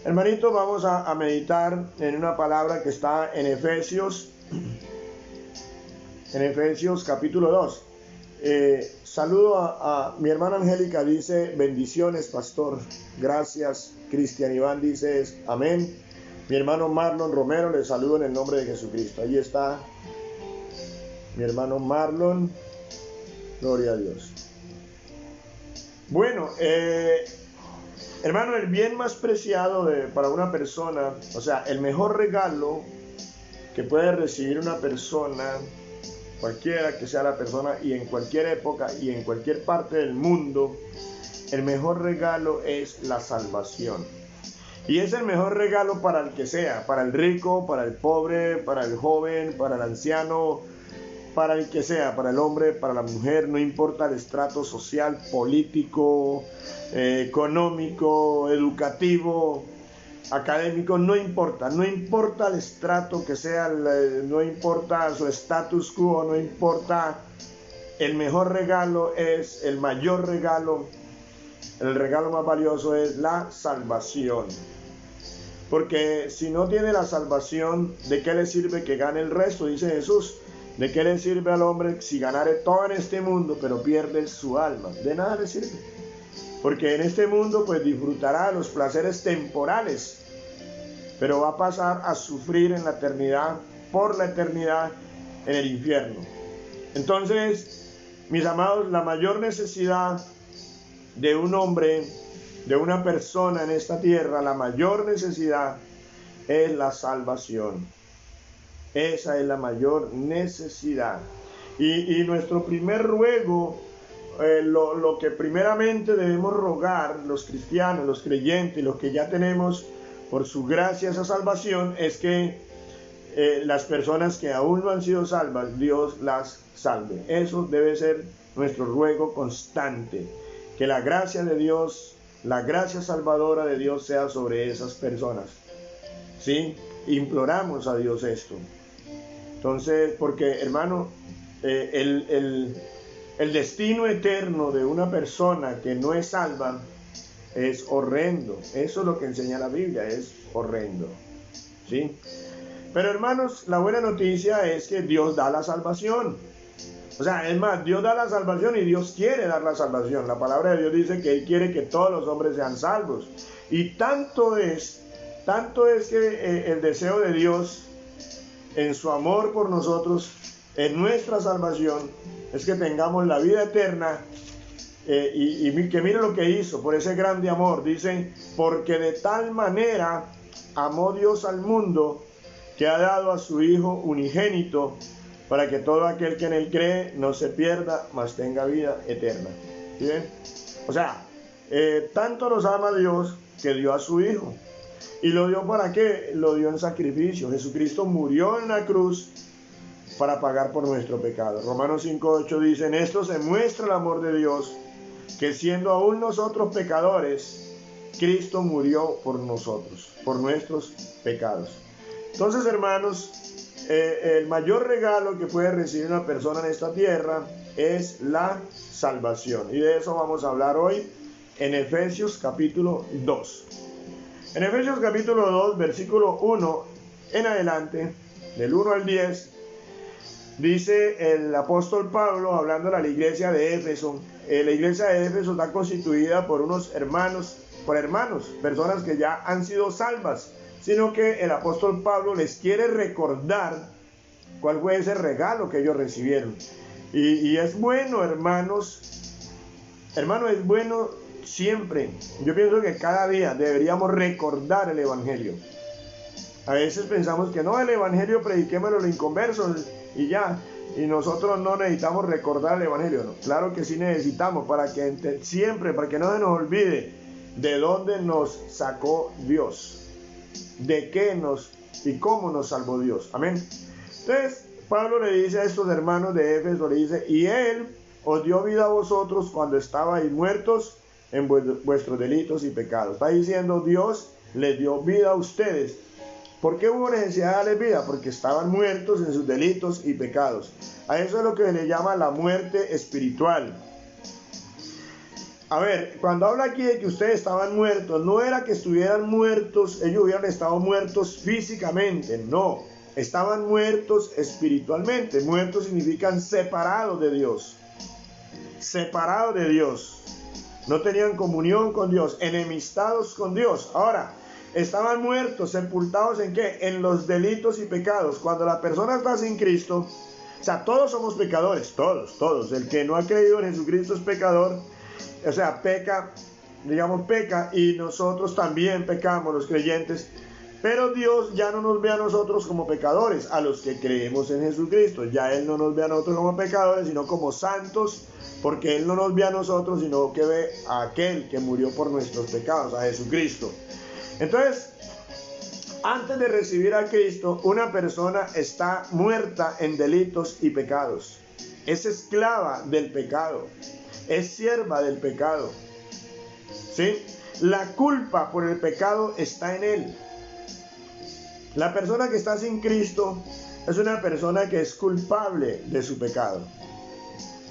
Hermanito, vamos a meditar en una palabra que está en Efesios capítulo 2. Saludo a mi hermana Angélica, dice bendiciones pastor, gracias. Cristian Iván dice amén. Mi hermano Marlon Romero, le saludo en el nombre de Jesucristo. Ahí está mi hermano Marlon, gloria a Dios. Bueno, hermano, el bien más preciado para una persona, o sea, el mejor regalo que puede recibir una persona, cualquiera que sea la persona y en cualquier época y en cualquier parte del mundo, el mejor regalo es la salvación. Y es el mejor regalo para el que sea, para el rico, para el pobre, para el joven, para el anciano, para el que sea, para el hombre, para la mujer, no importa el estrato social, político, económico, educativo, académico, no importa el estrato que sea, no importa su status quo, no importa, el mejor regalo es, el mayor regalo, el regalo más valioso es la salvación. Porque si no tiene la salvación, ¿de qué le sirve que gane el resto? Dice Jesús. ¿De qué le sirve al hombre si ganare todo en este mundo, pero pierde su alma? De nada le sirve. Porque en este mundo pues disfrutará los placeres temporales, pero va a pasar a sufrir en la eternidad, por la eternidad, en el infierno. Entonces, mis amados, la mayor necesidad de un hombre, de una persona en esta tierra, la mayor necesidad es la salvación. Esa es la mayor necesidad. Y nuestro primer ruego, lo que primeramente debemos rogar los cristianos, los creyentes, los que ya tenemos por su gracia esa salvación, es que las personas que aún no han sido salvas, Dios las salve. Eso debe ser nuestro ruego constante, que la gracia de Dios, la gracia salvadora de Dios sea sobre esas personas. ¿Sí? Imploramos a Dios esto. Entonces, porque hermano, el destino eterno de una persona que no es salva es horrendo. Eso es lo que enseña la Biblia, es horrendo. ¿Sí? Pero hermanos, la buena noticia es que Dios da la salvación. O sea, es más, Dios da la salvación y Dios quiere dar la salvación. La palabra de Dios dice que Él quiere que todos los hombres sean salvos. Y tanto es que el deseo de Dios en su amor por nosotros, en nuestra salvación, es que tengamos la vida eterna. Y que mire lo que hizo por ese grande amor. Dice, porque de tal manera amó Dios al mundo, que ha dado a su Hijo unigénito, para que todo aquel que en Él cree no se pierda, mas tenga vida eterna. ¿Sí ven? O sea, tanto nos ama Dios que dio a su Hijo. ¿Y lo dio para qué? Lo dio en sacrificio. Jesucristo murió en la cruz para pagar por nuestro pecado. Romanos 5:8 dice, en esto se muestra el amor de Dios, que siendo aún nosotros pecadores, Cristo murió por nosotros, por nuestros pecados. Entonces, hermanos, el mayor regalo que puede recibir una persona en esta tierra es la salvación. Y de eso vamos a hablar hoy en Efesios capítulo 2. En Efesios capítulo 2, versículo 1 en adelante, del 1 al 10, dice el apóstol Pablo, hablando a la iglesia de Éfeso. La iglesia de Éfeso está constituida por hermanos, personas que ya han sido salvas, sino que el apóstol Pablo les quiere recordar cuál fue ese regalo que ellos recibieron. Y es bueno, hermanos, es bueno siempre. Yo pienso que cada día deberíamos recordar el evangelio. A veces pensamos que no, el evangelio prediquémoslo a los inconversos y ya, y nosotros no necesitamos recordar el evangelio. No, claro que sí necesitamos, para que no se nos olvide de dónde nos sacó Dios, de qué y cómo nos salvó Dios. Amén. Entonces Pablo le dice a estos hermanos de Éfeso, le dice, y Él os dio vida a vosotros cuando estabais muertos en vuestros delitos y pecados. Está diciendo, Dios les dio vida a ustedes. ¿Por qué hubo necesidad de darles vida? Porque estaban muertos en sus delitos y pecados. A eso es lo que se le llama la muerte espiritual. A ver, cuando habla aquí de que ustedes estaban muertos, no era que estuvieran muertos, ellos hubieran estado muertos físicamente, no. Estaban muertos espiritualmente. Muertos significan separados de Dios. Separados de Dios. No tenían comunión con Dios, enemistados con Dios. Ahora, estaban muertos, sepultados ¿en qué? En los delitos y pecados. Cuando la persona está sin Cristo, o sea, todos somos pecadores, todos. El que no ha creído en Jesucristo es pecador. O sea, peca, y nosotros también pecamos, los creyentes. Pero Dios ya no nos ve a nosotros como pecadores, a los que creemos en Jesucristo. Ya Él no nos ve a nosotros como pecadores, sino como santos, porque Él no nos ve a nosotros, sino que ve a aquel que murió por nuestros pecados, a Jesucristo. Entonces, antes de recibir a Cristo, una persona está muerta en delitos y pecados. Es esclava del pecado. Es sierva del pecado. ¿Sí? La culpa por el pecado está en él. La persona que está sin Cristo es una persona que es culpable de su pecado.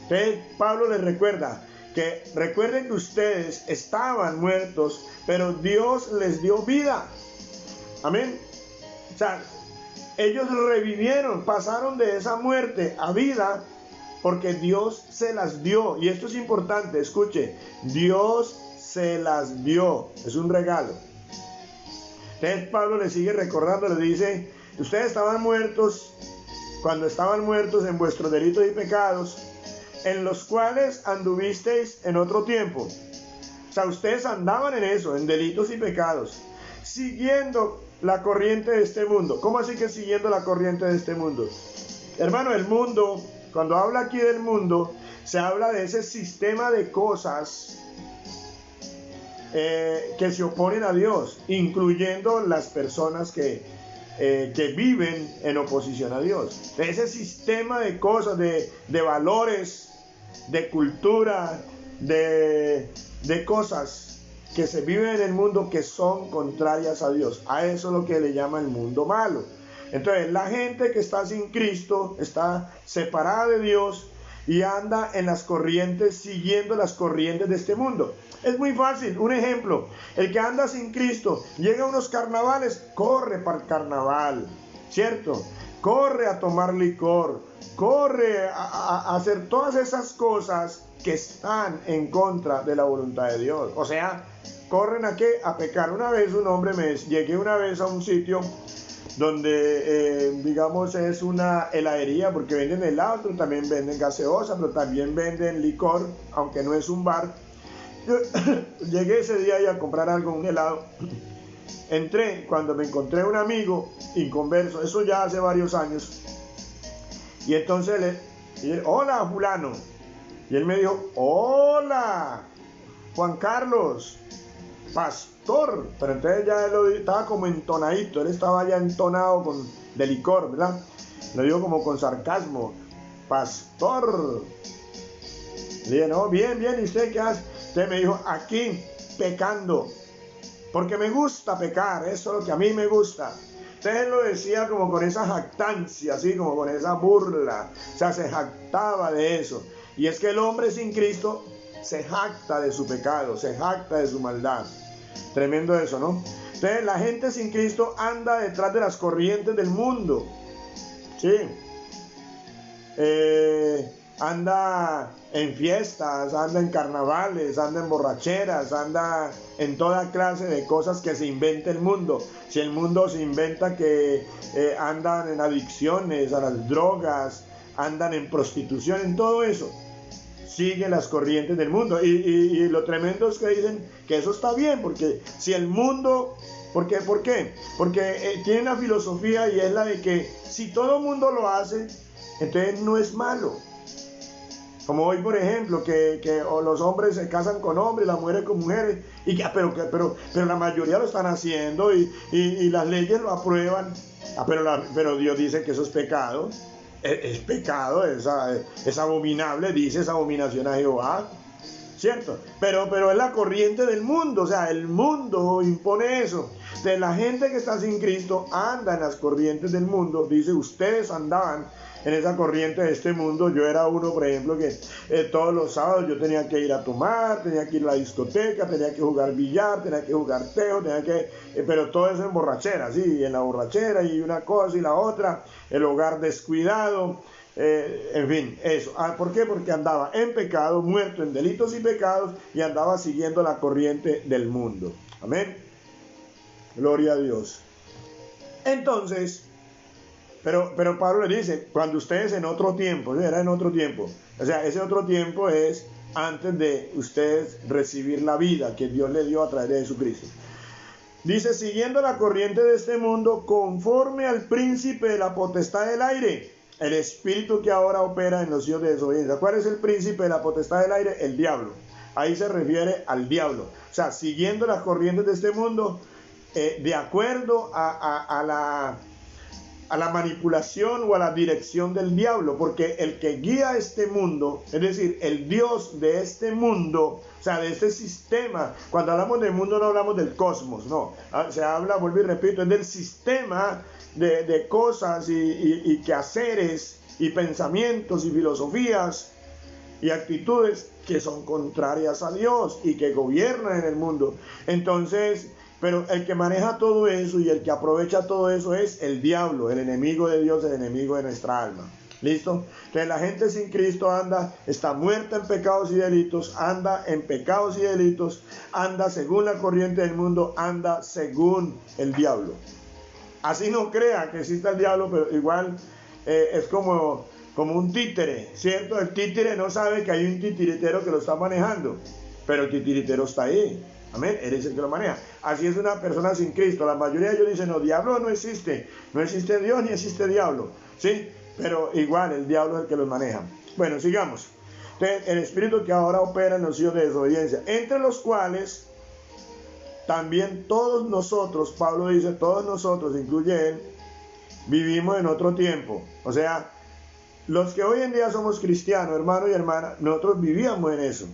Entonces, Pablo les recuerda que recuerden que ustedes estaban muertos, pero Dios les dio vida. Amén. O sea, ellos revivieron, pasaron de esa muerte a vida, porque Dios se las dio. Y esto es importante, escuche, Dios se las dio, es un regalo. Entonces Pablo le sigue recordando, le dice, ustedes estaban muertos, cuando estaban muertos en vuestros delitos y pecados, en los cuales anduvisteis en otro tiempo. O sea, ustedes andaban en eso, en delitos y pecados, siguiendo la corriente de este mundo. ¿Cómo así que siguiendo la corriente de este mundo? Hermano, el mundo... Cuando habla aquí del mundo, se habla de ese sistema de cosas que se oponen a Dios, incluyendo las personas que viven en oposición a Dios. Ese sistema de cosas, de valores, de cultura, de cosas que se viven en el mundo que son contrarias a Dios. A eso es lo que le llama el mundo malo. Entonces, la gente que está sin Cristo está separada de Dios y anda en las corrientes, siguiendo las corrientes de este mundo. Es muy fácil, un ejemplo, el que anda sin Cristo, llega a unos carnavales, corre para el carnaval, ¿cierto? Corre a tomar licor, corre a hacer todas esas cosas que están en contra de la voluntad de Dios. O sea, corren a ¿qué? A pecar. Una vez llegué una vez a un sitio donde digamos es una heladería, porque venden helado, pero también venden gaseosa, pero también venden licor, aunque no es un bar. Yo llegué ese día a comprar algo, un helado. Entré, cuando me encontré un amigo inconverso, eso ya hace varios años, y entonces le dije, hola fulano, y él me dijo, hola Juan Carlos, pastor. Pero entonces ya él estaba como entonadito, él estaba ya entonado de licor, ¿verdad? Lo digo como con sarcasmo, pastor. Le dije, no, bien, ¿y usted qué hace? Entonces me dijo, aquí pecando, porque me gusta pecar, eso es lo que a mí me gusta. Entonces él lo decía como con esa jactancia, así como con esa burla, o sea, se jactaba de eso. Y es que el hombre sin Cristo se jacta de su pecado, se jacta de su maldad. Tremendo eso, ¿no? Entonces la gente sin Cristo anda detrás de las corrientes del mundo, ¿sí? Anda en fiestas, anda en carnavales, anda en borracheras, anda en toda clase de cosas que se inventa el mundo. Si el mundo se inventa que andan en adicciones a las drogas, andan en prostitución, en todo eso, siguen las corrientes del mundo. Y lo tremendo es que dicen que eso está bien, porque si el mundo... ¿Por qué? Porque tiene una filosofía, y es la de que si todo el mundo lo hace, entonces no es malo. Como hoy, por ejemplo, que los hombres se casan con hombres, las mujeres con mujeres, pero la mayoría lo están haciendo y las leyes lo aprueban. Pero Dios dice que eso es pecado. Es pecado, es abominable, dice, es abominación a Jehová, ¿cierto? Pero es la corriente del mundo, o sea, el mundo impone eso. De la gente que está sin Cristo anda en las corrientes del mundo, dice, ustedes andaban en esa corriente de este mundo. Yo era uno, por ejemplo, que todos los sábados yo tenía que ir a tomar, tenía que ir a la discoteca, tenía que jugar billar, tenía que jugar tejo, pero todo eso en borrachera, sí, en la borrachera y una cosa y la otra, el hogar descuidado. En fin, eso. ¿Por qué? Porque andaba en pecado, muerto en delitos y pecados, y andaba siguiendo la corriente del mundo. Amén. Gloria a Dios. Entonces, pero Pablo le dice, cuando ustedes en otro tiempo, era en otro tiempo, o sea, ese otro tiempo es antes de ustedes recibir la vida que Dios le dio a través de Jesucristo. Dice, siguiendo la corriente de este mundo, conforme al príncipe de la potestad del aire, el espíritu que ahora opera en los hijos de desobediencia. ¿Cuál es el príncipe de la potestad del aire? El diablo. Ahí se refiere al diablo. O sea, siguiendo las corrientes de este mundo, de acuerdo a la manipulación o a la dirección del diablo, porque el que guía este mundo, es decir, el Dios de este mundo, o sea, de este sistema, cuando hablamos del mundo no hablamos del cosmos, no, se habla, vuelvo y repito, es del sistema de cosas y quehaceres y pensamientos y filosofías y actitudes que son contrarias a Dios y que gobiernan en el mundo. Entonces, pero el que maneja todo eso y el que aprovecha todo eso es el diablo, el enemigo de Dios, el enemigo de nuestra alma. ¿Listo? Entonces la gente sin Cristo está muerta en pecados y delitos, anda en pecados y delitos, anda según la corriente del mundo, anda según el diablo. Así no crea que exista el diablo, pero igual es como un títere, ¿cierto? El títere no sabe que hay un titiritero que lo está manejando, pero el titiritero está ahí. Amén, eres el que lo maneja. Así es una persona sin Cristo. La mayoría de ellos dicen, no, diablo no existe Dios ni existe diablo, ¿sí? Pero igual el diablo es el que los maneja. Bueno, sigamos. Entonces, el espíritu que ahora opera en los hijos de desobediencia, entre los cuales también todos nosotros, Pablo dice, todos nosotros, incluye él, vivimos en otro tiempo. O sea, los que hoy en día somos cristianos, hermanos y hermanas, nosotros vivíamos en eso.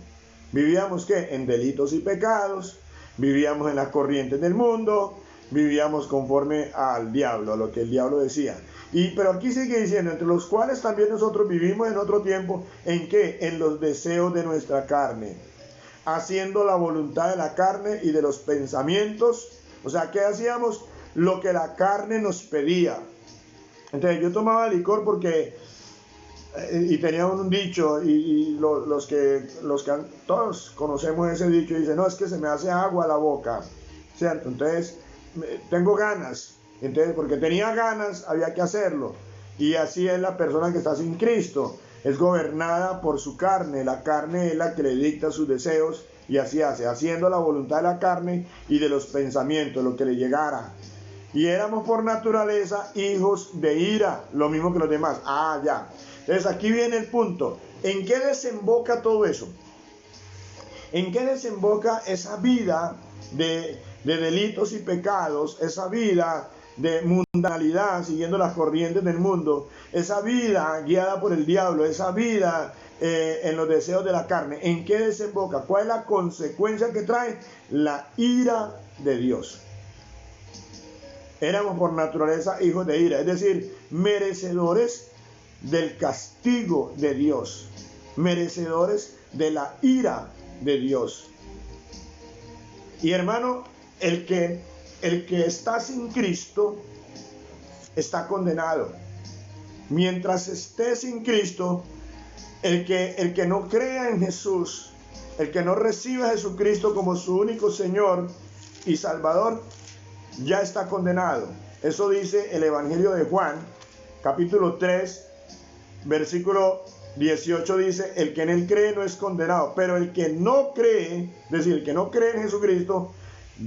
Vivíamos ¿qué? En delitos y pecados, vivíamos en las corrientes del mundo, vivíamos conforme al diablo, a lo que el diablo decía. Pero aquí sigue diciendo, entre los cuales también nosotros vivimos en otro tiempo, ¿en qué? En los deseos de nuestra carne, haciendo la voluntad de la carne y de los pensamientos. O sea, ¿qué hacíamos? Lo que la carne nos pedía. Entonces yo tomaba licor porque y tenía un dicho, y los que todos conocemos ese dicho, y dicen, no, es que se me hace agua la boca, ¿cierto? Entonces tengo ganas, entonces porque tenía ganas había que hacerlo. Y así es la persona que está sin Cristo, es gobernada por su carne. La carne es la que le dicta sus deseos, y así hace, haciendo la voluntad de la carne y de los pensamientos, lo que le llegara. Y éramos por naturaleza hijos de ira, lo mismo que los demás. Ya. Entonces aquí viene el punto. ¿En qué desemboca todo eso? ¿En qué desemboca esa vida de delitos y pecados? Esa vida de mundanalidad, siguiendo las corrientes del mundo. Esa vida guiada por el diablo. Esa vida en los deseos de la carne. ¿En qué desemboca? ¿Cuál es la consecuencia que trae? La ira de Dios. Éramos por naturaleza hijos de ira, es decir, merecedores del castigo de Dios, merecedores de la ira de Dios. Y hermano, el que está sin Cristo está condenado. Mientras esté sin Cristo, el que no crea en Jesús, el que no reciba a Jesucristo como su único Señor y Salvador, ya está condenado. Eso dice el Evangelio de Juan, capítulo 3, versículo 18, dice, el que en él cree no es condenado, pero el que no cree, es decir, el que no cree en Jesucristo,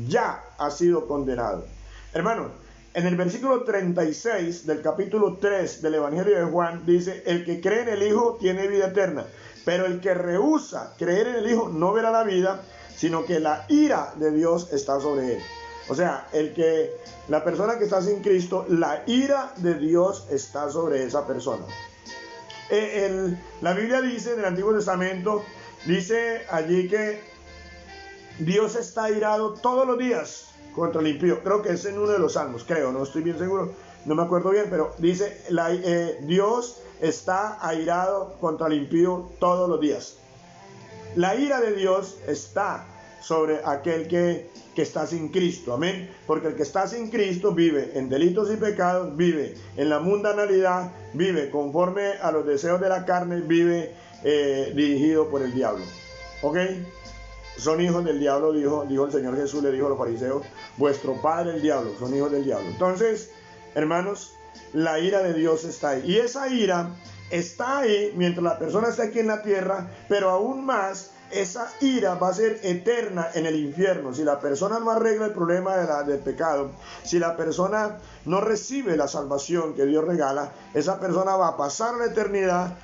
ya ha sido condenado. Hermano, en el versículo 36 del capítulo 3 del Evangelio de Juan, dice, el que cree en el Hijo tiene vida eterna, pero el que rehúsa creer en el Hijo no verá la vida, sino que la ira de Dios está sobre él. O sea, la persona que está sin Cristo, la ira de Dios está sobre esa persona. La Biblia dice en el Antiguo Testamento, dice allí que Dios está irado todos los días contra el impío. Creo que es en uno de los salmos, creo, no estoy bien seguro, no me acuerdo bien, pero dice Dios está airado contra el impío todos los días. La ira de Dios está sobre aquel que está sin Cristo, amén, porque el que está sin Cristo vive en delitos y pecados, vive en la mundanalidad, vive conforme a los deseos de la carne, vive dirigido por el diablo, ¿ok? Son hijos del diablo, dijo el Señor Jesús, le dijo a los fariseos, vuestro padre el diablo, son hijos del diablo. Entonces, hermanos, la ira de Dios está ahí, y esa ira está ahí mientras la persona está aquí en la tierra, pero aún más, esa ira va a ser eterna en el infierno. Si la persona no arregla el problema del pecado, si la persona no recibe la salvación que Dios regala, esa persona va a pasar la eternidad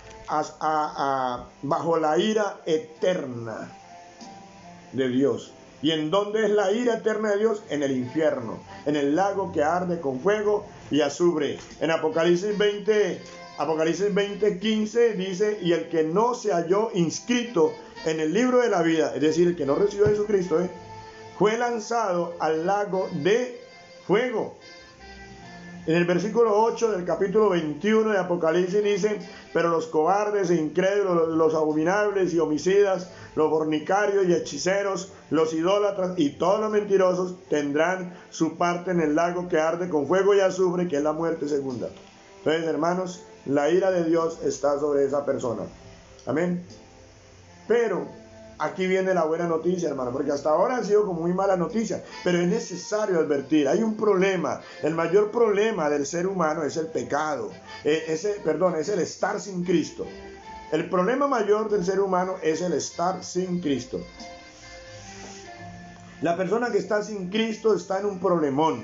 bajo la ira eterna de Dios. ¿Y en dónde es la ira eterna de Dios? En el infierno, en el lago que arde con fuego y azufre. En Apocalipsis 20:15 dice, y el que no se halló inscrito en el libro de la vida, es decir, el que no recibió a Jesucristo, fue lanzado al lago de fuego. En el versículo 8 del capítulo 21 de Apocalipsis dice, pero los cobardes e incrédulos, los abominables y homicidas, los fornicarios y hechiceros, los idólatras y todos los mentirosos tendrán su parte en el lago que arde con fuego y azufre, que es la muerte segunda. Entonces, hermanos, la ira de Dios está sobre esa persona. Amén. Pero aquí viene la buena noticia, hermano, porque hasta ahora han sido como muy malas noticias, pero es necesario advertir, hay un problema. El mayor problema del ser humano es el pecado, es el estar sin Cristo. El problema mayor del ser humano es el estar sin Cristo. La persona que está sin Cristo está en un problemón.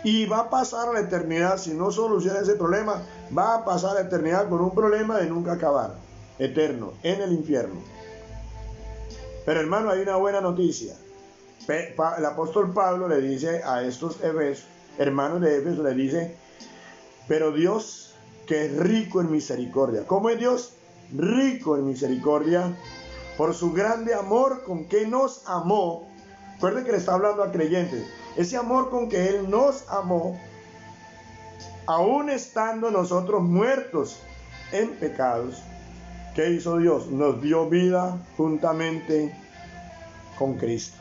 Y va a pasar la eternidad, si no soluciona ese problema, va a pasar la eternidad con un problema de nunca acabar, eterno, en el infierno. Pero hermano, hay una buena noticia. El apóstol Pablo le dice a estos hermanos de Éfeso, le dice, pero Dios, que es rico en misericordia. ¿Cómo es Dios? Rico en misericordia, por su grande amor con que nos amó. Recuerden que le está hablando a creyentes. Ese amor con que Él nos amó, aún estando nosotros muertos en pecados, ¿qué hizo Dios? Nos dio vida juntamente con Cristo.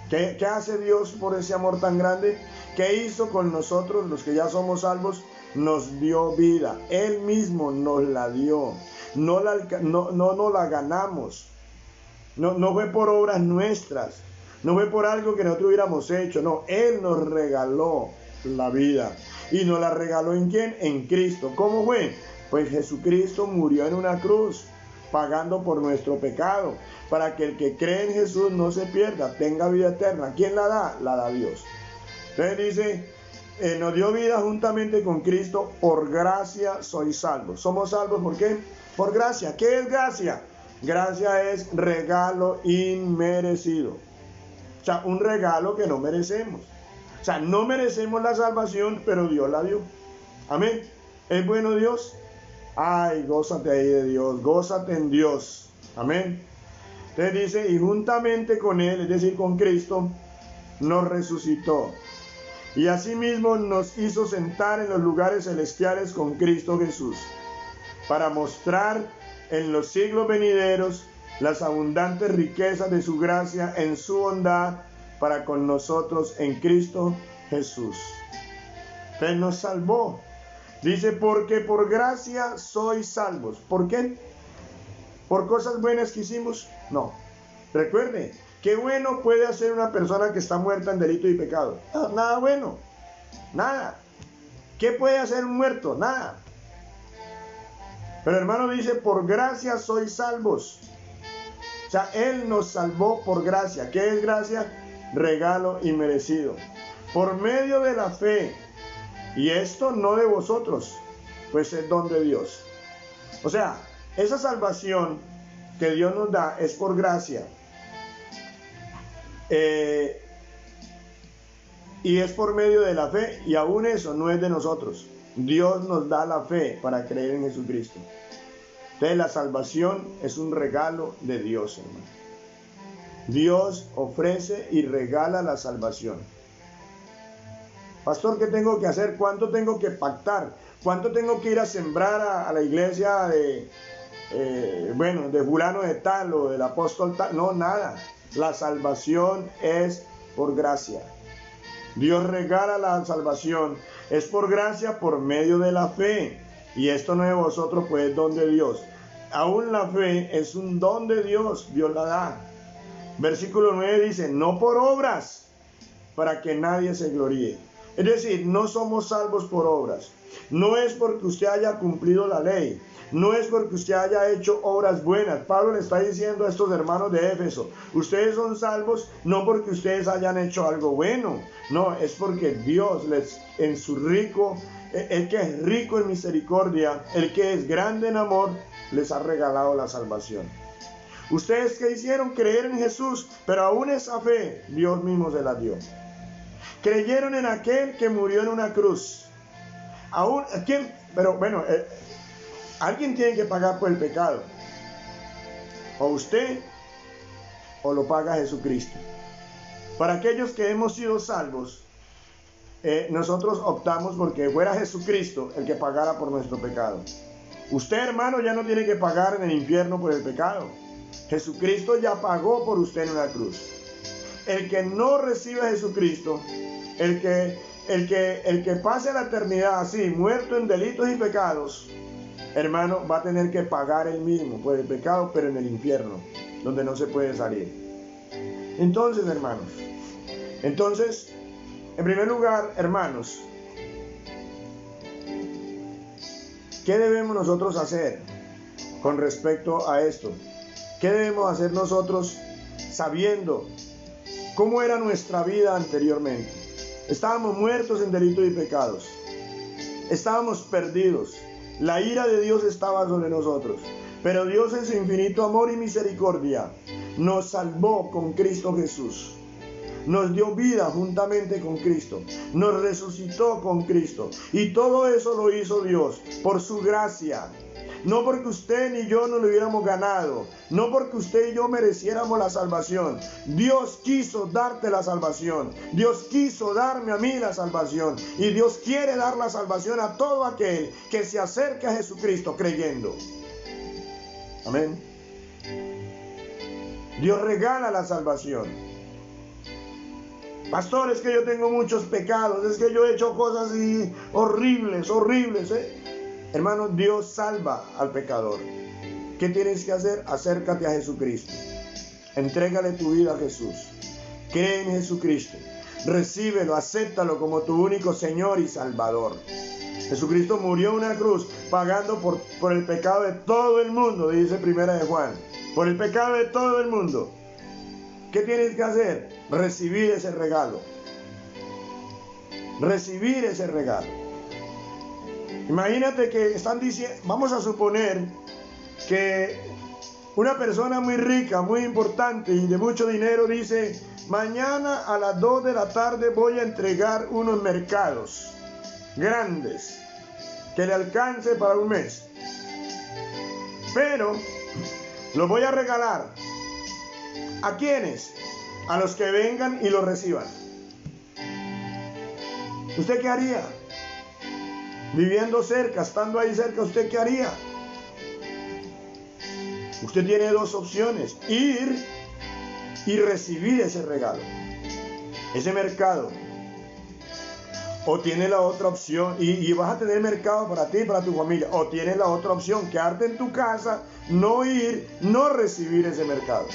¿Qué hace Dios por ese amor tan grande? ¿Qué hizo con nosotros, los que ya somos salvos? Nos dio vida. Él mismo nos la dio. No nos la ganamos. No fue por obras nuestras. No fue por algo que nosotros hubiéramos hecho. No, Él nos regaló la vida. ¿Y nos la regaló en quién? En Cristo. ¿Cómo fue? Pues Jesucristo murió en una cruz, pagando por nuestro pecado, para que el que cree en Jesús no se pierda, tenga vida eterna. ¿Quién la da? La da Dios. Entonces dice, nos dio vida juntamente con Cristo, por gracia sois salvos. ¿Somos salvos por qué? Por gracia. ¿Qué es gracia? Gracia es regalo inmerecido. O sea, un regalo que no merecemos. O sea, no merecemos la salvación, pero Dios la dio. Amén. ¿Es bueno Dios? Ay, gózate ahí de Dios, gózate en Dios. Amén. Entonces dice, y juntamente con Él, es decir, con Cristo, nos resucitó. Y asimismo nos hizo sentar en los lugares celestiales con Cristo Jesús, para mostrar en los siglos venideros las abundantes riquezas de su gracia en su bondad para con nosotros en Cristo Jesús. Él nos salvó. Dice, porque por gracia sois salvos. ¿Por qué? ¿Por cosas buenas que hicimos? No. Recuerde, ¿qué bueno puede hacer una persona que está muerta en delito y pecado? No, nada bueno. Nada. ¿Qué puede hacer un muerto? Nada. Pero hermano dice, por gracia sois salvos. O sea, Él nos salvó por gracia. ¿Qué es gracia? Regalo inmerecido. Por medio de la fe. Y esto no de vosotros, pues es don de Dios. O sea, esa salvación que Dios nos da es por gracia. Y es por medio de la fe, y aún eso no es de nosotros. Dios nos da la fe para creer en Jesucristo. Entonces la salvación es un regalo de Dios, hermano. Dios ofrece y regala la salvación. Pastor, ¿qué tengo que hacer? ¿Cuánto tengo que pactar? ¿Cuánto tengo que ir a sembrar a la iglesia de fulano de tal o del apóstol tal? No, nada. La salvación es por gracia. Dios regala la salvación. Es por gracia por medio de la fe. Y esto no es de vosotros, pues es don de Dios. Aún la fe es un don de Dios. Dios la da. Versículo 9 dice, no por obras, para que nadie se gloríe. Es decir, no somos salvos por obras. No es porque usted haya cumplido la ley. No es porque usted haya hecho obras buenas. Pablo le está diciendo a estos hermanos de Éfeso, ustedes son salvos no porque ustedes hayan hecho algo bueno. No, es porque Dios les, en su rico, el que es rico en misericordia, el que es grande en amor, les ha regalado la salvación. Ustedes que hicieron creer en Jesús, pero aún esa fe Dios mismo se la dio. Creyeron en aquel que murió en una cruz. Aún, ¿quién? Pero bueno, alguien tiene que pagar por el pecado. O usted, o lo paga Jesucristo. Para aquellos que hemos sido salvos, nosotros optamos porque fuera Jesucristo el que pagara por nuestro pecado. Usted, hermano, ya no tiene que pagar en el infierno por el pecado. Jesucristo ya pagó por usted en una cruz. El que no recibe a Jesucristo, el que pase la eternidad así, muerto en delitos y pecados, hermano, va a tener que pagar él mismo por el pecado, pero en el infierno, donde no se puede salir. Entonces, hermanos, en primer lugar, hermanos, ¿qué debemos nosotros hacer con respecto a esto? ¿Qué debemos hacer nosotros sabiendo cómo era nuestra vida anteriormente? Estábamos muertos en delitos y pecados. Estábamos perdidos. La ira de Dios estaba sobre nosotros. Pero Dios en su infinito amor y misericordia nos salvó con Cristo Jesús. Nos dio vida juntamente con Cristo. Nos resucitó con Cristo. Y todo eso lo hizo Dios por su gracia. No porque usted ni yo no lo hubiéramos ganado. No porque usted y yo mereciéramos la salvación. Dios quiso darte la salvación. Dios quiso darme a mí la salvación. Y Dios quiere dar la salvación a todo aquel que se acerque a Jesucristo creyendo. Amén. Dios regala la salvación. Pastor, es que yo tengo muchos pecados. Es que yo he hecho cosas horribles. Hermano, Dios salva al pecador. ¿Qué tienes que hacer? Acércate a Jesucristo. Entrégale tu vida a Jesús. Cree en Jesucristo. Recíbelo, acéptalo como tu único Señor y Salvador. Jesucristo murió en una cruz pagando por el pecado de todo el mundo, dice Primera de Juan. Por el pecado de todo el mundo. ¿Qué tienes que hacer? Recibir ese regalo. Recibir ese regalo. Imagínate que están diciendo, vamos a suponer que una persona muy rica, muy importante y de mucho dinero dice, mañana a las 2 de la tarde voy a entregar unos mercados grandes que le alcance para un mes. Pero los voy a regalar. ¿A quiénes? A los que vengan y los reciban. ¿Usted qué haría? Viviendo cerca, estando ahí cerca, ¿usted qué haría? Usted tiene dos opciones: ir y recibir ese regalo, ese mercado. O tiene la otra opción, y vas a tener mercado para ti y para tu familia. O tienes la otra opción, quedarte en tu casa, no ir, no recibir ese mercado.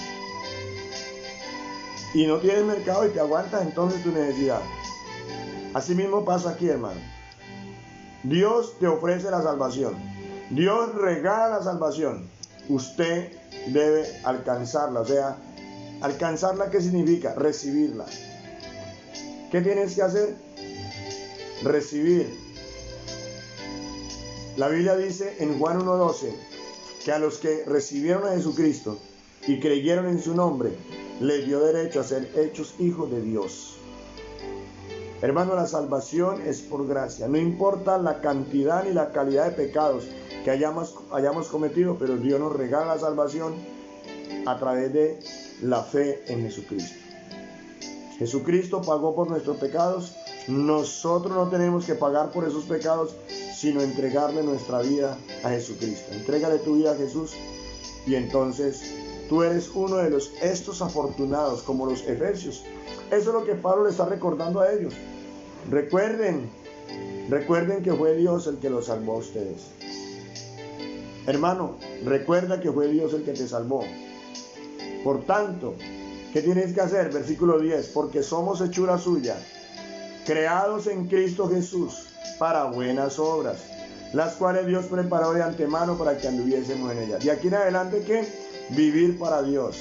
Y no tienes mercado y te aguantas entonces tu necesidad. Así mismo pasa aquí, hermano. Dios te ofrece la salvación. Dios regala la salvación. Usted debe alcanzarla. O sea, alcanzarla, ¿qué significa? Recibirla. ¿Qué tienes que hacer? Recibir. La Biblia dice en Juan 1:12 que a los que recibieron a Jesucristo y creyeron en su nombre, les dio derecho a ser hechos hijos de Dios. Hermano, la salvación es por gracia. No importa la cantidad ni la calidad de pecados que hayamos cometido, pero Dios nos regala la salvación a través de la fe en Jesucristo. Jesucristo pagó por nuestros pecados. Nosotros no tenemos que pagar por esos pecados, sino entregarle nuestra vida a Jesucristo. Entrégale tu vida a Jesús y entonces tú eres uno de estos afortunados, como los efesios. Eso es lo que Pablo le está recordando a ellos. Recuerden que fue Dios el que los salvó a ustedes. Hermano, recuerda que fue Dios el que te salvó. Por tanto, ¿qué tienes que hacer? Versículo 10, porque somos hechura suya, creados en Cristo Jesús para buenas obras, las cuales Dios preparó de antemano para que anduviésemos en ellas. De aquí en adelante, ¿qué? Vivir para Dios,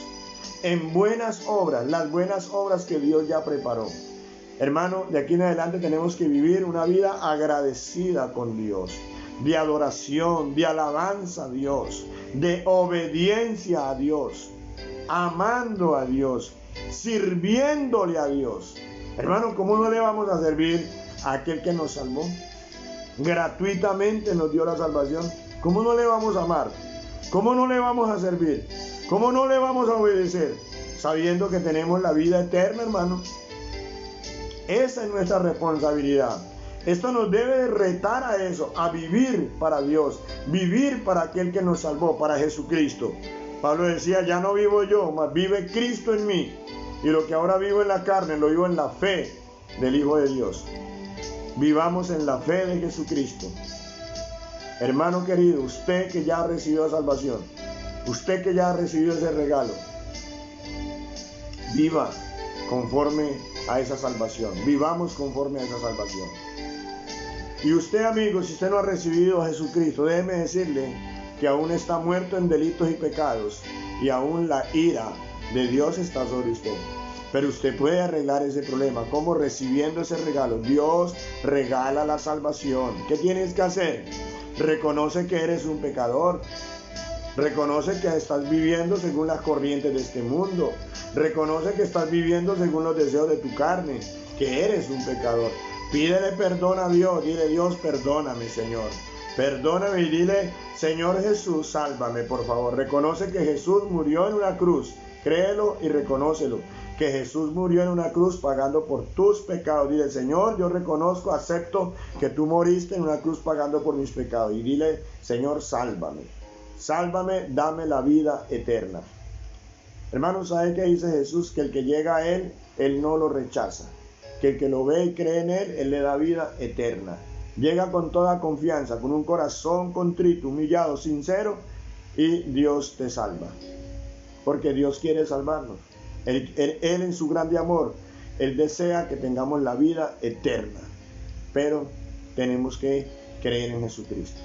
en buenas obras, las buenas obras que Dios ya preparó. Hermano, de aquí en adelante tenemos que vivir una vida agradecida con Dios, de adoración, de alabanza a Dios, de obediencia a Dios, amando a Dios, sirviéndole a Dios. Hermano, ¿cómo no le vamos a servir a aquel que nos salvó? Gratuitamente nos dio la salvación. ¿Cómo no le vamos a amar? ¿Cómo no le vamos a servir? ¿Cómo no le vamos a obedecer? Sabiendo que tenemos la vida eterna, hermano. Esa es nuestra responsabilidad. Esto nos debe retar a eso, a vivir para Dios, vivir para aquel que nos salvó, para Jesucristo. Pablo decía, ya no vivo yo, mas vive Cristo en mí. Y lo que ahora vivo en la carne, lo vivo en la fe del Hijo de Dios. Vivamos en la fe de Jesucristo. Hermano querido, usted que ya ha recibido la salvación, usted que ya ha recibido ese regalo, viva conforme a esa salvación. Vivamos conforme a esa salvación. Y usted, amigo, si usted no ha recibido a Jesucristo, déjeme decirle que aún está muerto en delitos y pecados, y aún la ira de Dios está sobre usted. Pero usted puede arreglar ese problema. ¿Cómo? Recibiendo ese regalo. Dios regala la salvación. ¿Qué tienes que hacer? Reconoce que eres un pecador. Reconoce que estás viviendo según las corrientes de este mundo. Reconoce que estás viviendo según los deseos de tu carne, que eres un pecador. Pídele perdón a Dios. Dile, Dios, perdóname, Señor. Perdóname y dile, Señor Jesús, sálvame, por favor. Reconoce que Jesús murió en una cruz. Créelo y reconócelo. Que Jesús murió en una cruz pagando por tus pecados. Dile, Señor, yo reconozco, acepto que tú moriste en una cruz pagando por mis pecados. Y dile, Señor, sálvame. Sálvame, dame la vida eterna. Hermanos, ¿sabe qué dice Jesús? Que el que llega a Él, Él no lo rechaza. Que el que lo ve y cree en Él, Él le da vida eterna. Llega con toda confianza, con un corazón contrito, humillado, sincero, y Dios te salva. Porque Dios quiere salvarnos. Él en su grande amor, Él desea que tengamos la vida eterna. Pero tenemos que creer en Jesucristo.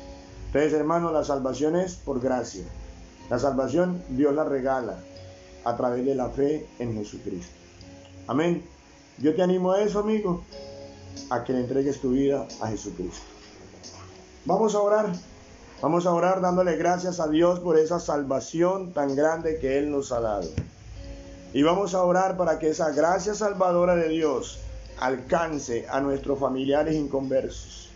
Entonces, hermanos, la salvación es por gracia. La salvación Dios la regala a través de la fe en Jesucristo. Amén. Yo te animo a eso, amigo, a que le entregues tu vida a Jesucristo. Vamos a orar. Vamos a orar dándole gracias a Dios por esa salvación tan grande que Él nos ha dado. Y vamos a orar para que esa gracia salvadora de Dios alcance a nuestros familiares inconversos.